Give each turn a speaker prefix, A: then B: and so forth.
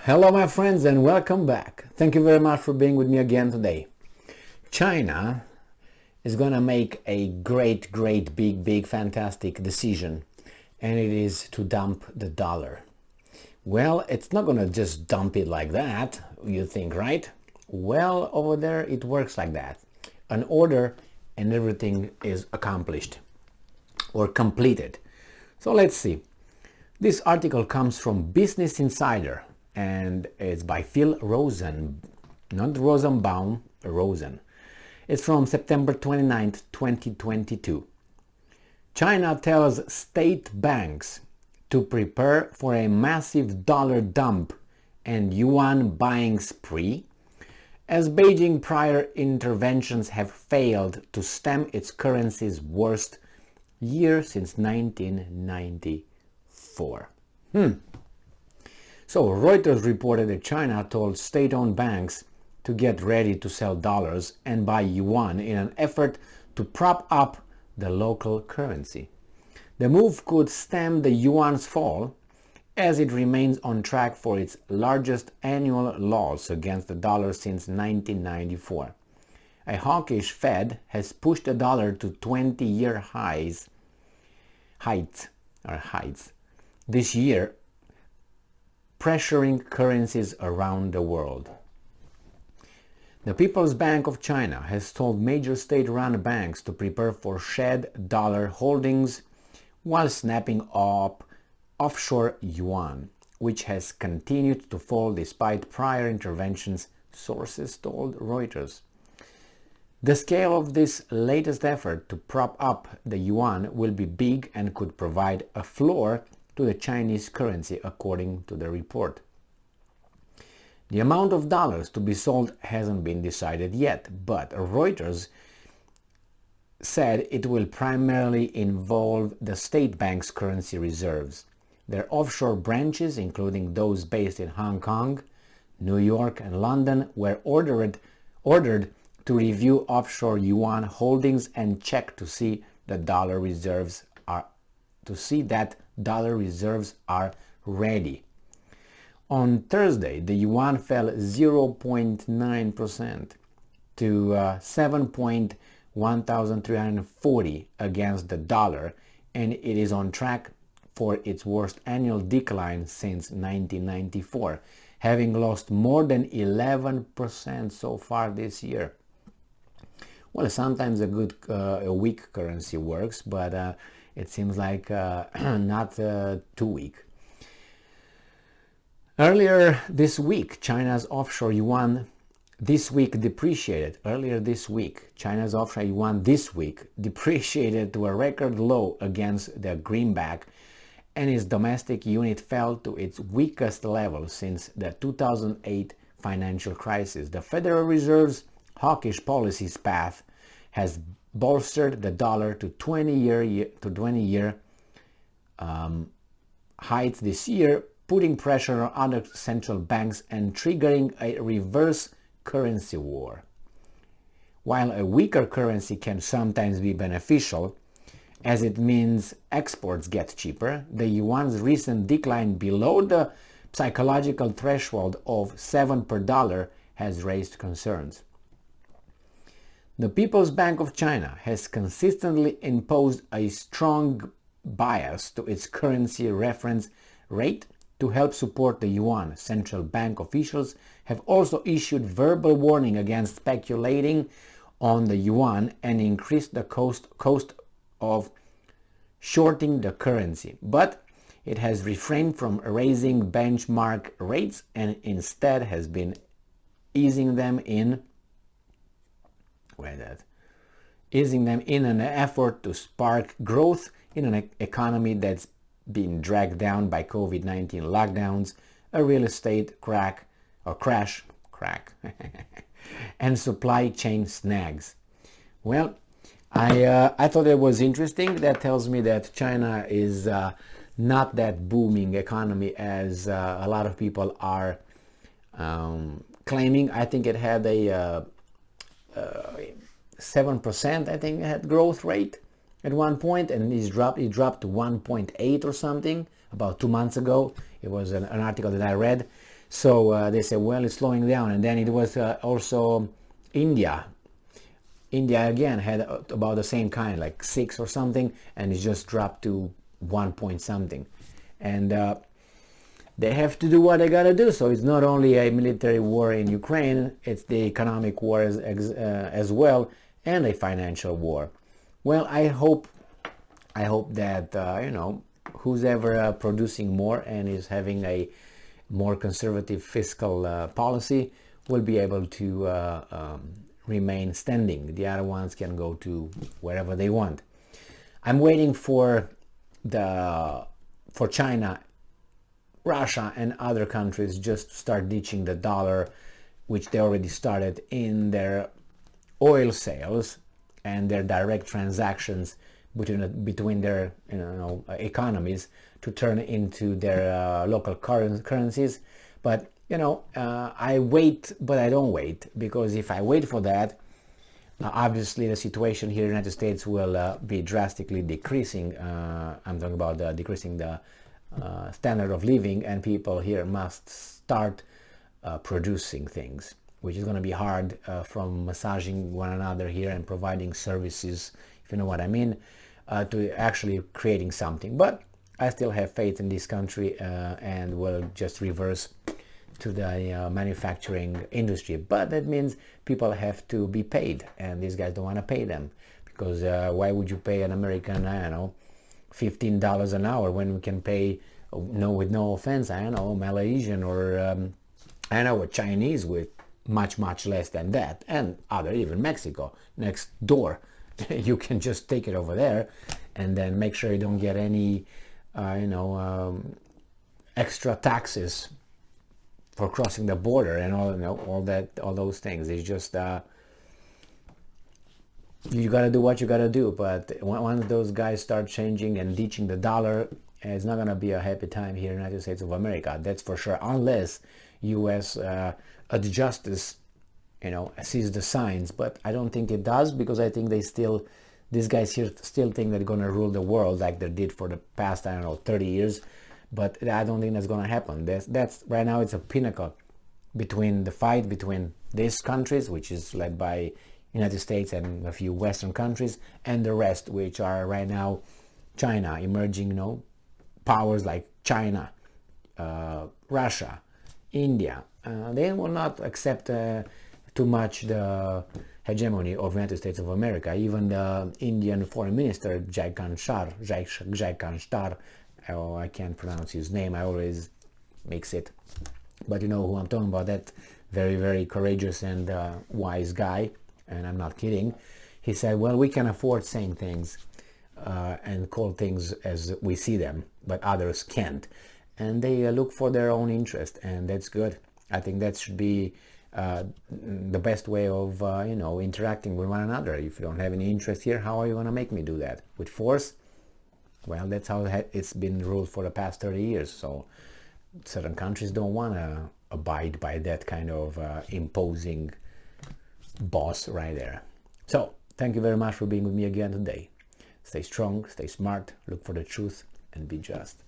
A: Hello my friends and welcome back. Thank you very much for being with me again today. China is gonna make a great, big, fantastic decision, and it is to dump the dollar. Well, it's not gonna just dump it like that, you think, right? Well, over there it works like that. An order and everything is accomplished or completed. So let's see. This article comes from Business Insider and it's by Phil Rosen, not Rosenbaum, Rosen. It's from September 29th, 2022. China tells state banks to prepare for a massive dollar dump and yuan buying spree, as Beijing prior interventions have failed to stem its currency's worst year since 1994. So Reuters reported that China told state-owned banks to get ready to sell dollars and buy yuan in an effort to prop up the local currency. The move could stem the yuan's fall, as it remains on track for its largest annual loss against the dollar since 1994. A hawkish Fed has pushed the dollar to 20-year heights this year, pressuring currencies around the world. The People's Bank of China has told major state-run banks to prepare for shed dollar holdings while snapping up offshore yuan, which has continued to fall despite prior interventions, sources told Reuters. The scale of this latest effort to prop up the yuan will be big and could provide a floor to the Chinese currency, according to the report. The amount of dollars to be sold hasn't been decided yet, but Reuters said it will primarily involve the state bank's currency reserves. Their offshore branches, including those based in Hong Kong, New York, and London, were ordered to review offshore yuan holdings and check to see that dollar reserves are ready. On Thursday, the yuan fell 0.9% to 7.1340 against the dollar, and it is on track for its worst annual decline since 1994, having lost more than 11% so far this year. Well, sometimes a weak currency works, but it seems like not too weak. Earlier this week, China's offshore yuan depreciated to a record low against the greenback, and its domestic unit fell to its weakest level since the 2008 financial crisis. The Federal Reserve's hawkish policies path has bolstered the dollar to 20-year heights this year, putting pressure on other central banks and triggering a reverse currency war. While a weaker currency can sometimes be beneficial, as it means exports get cheaper, the yuan's recent decline below the psychological threshold of 7 per dollar has raised concerns. The People's Bank of China has consistently imposed a strong bias to its currency reference rate to help support the yuan. Central bank officials have also issued verbal warning against speculating on the yuan and increased the cost of shorting the currency, but it has refrained from raising benchmark rates and instead has been easing them in an effort to spark growth in an economy that's been dragged down by COVID-19 lockdowns, a real estate crash, and supply chain snags. Well, I thought it was interesting. That tells me that China is not that booming economy as a lot of people are claiming. I think it had a 7%, I think, it had growth rate at one point, and it dropped to 1.8 or something about 2 months ago. It was an article that I read. So they said, well, it's slowing down. And then it was also India. India again had about the same kind, like 6 or something, and it just dropped to 1 point something. And they have to do what they gotta do. So it's not only a military war in Ukraine, it's the economic war as well, and a financial war. Well, I hope that who's ever producing more and is having a more conservative fiscal policy will be able to remain standing. The other ones can go to wherever they want. I'm waiting for China, Russia, and other countries just to start ditching the dollar, which they already started in their oil sales and their direct transactions between their economies, to turn into their local currencies. But I wait, but I don't wait, because if I wait for that, obviously the situation here in the United States will be drastically decreasing. I'm talking about decreasing the standard of living, and people here must start producing things, which is going to be hard, from massaging one another here and providing services, if you know what I mean, to actually creating something. But I still have faith in this country, and will just reverse to the manufacturing industry. But that means people have to be paid, and these guys don't want to pay them, because why would you pay an American, I don't know, $15 an hour when we can pay, with no offense, I don't know, Malaysian or I know, a Chinese with much less than that, and other, even Mexico next door. You can just take it over there, and then make sure you don't get any extra taxes for crossing the border and all those things. It's just you got to do what you got to do. But once those guys start changing and ditching the dollar, it's not going to be a happy time here in the United States of America. That's for sure, unless U.S. Justice, sees the signs. But I don't think it does, because I think these guys here still think they're going to rule the world like they did for the past, 30 years. But I don't think that's going to happen. That's right now, it's a pinnacle between the fight between these countries, which is led by United States and a few Western countries, and the rest, which are right now China, emerging, powers like China, Russia, India. They will not accept too much the hegemony of the United States of America. Even the Indian Foreign Minister, Jaikanth Shar, oh, I can't pronounce his name, I always mix it, but you know who I'm talking about, that very, very courageous and wise guy, and I'm not kidding. He said, well, we can afford saying things and call things as we see them, but others can't. And they look for their own interest, and that's good. I think that should be the best way of interacting with one another. If you don't have any interest here, how are you going to make me do that? With force? Well, that's how it's been ruled for the past 30 years. So certain countries don't want to abide by that kind of imposing boss right there. So thank you very much for being with me again today. Stay strong, stay smart, look for the truth, and be just.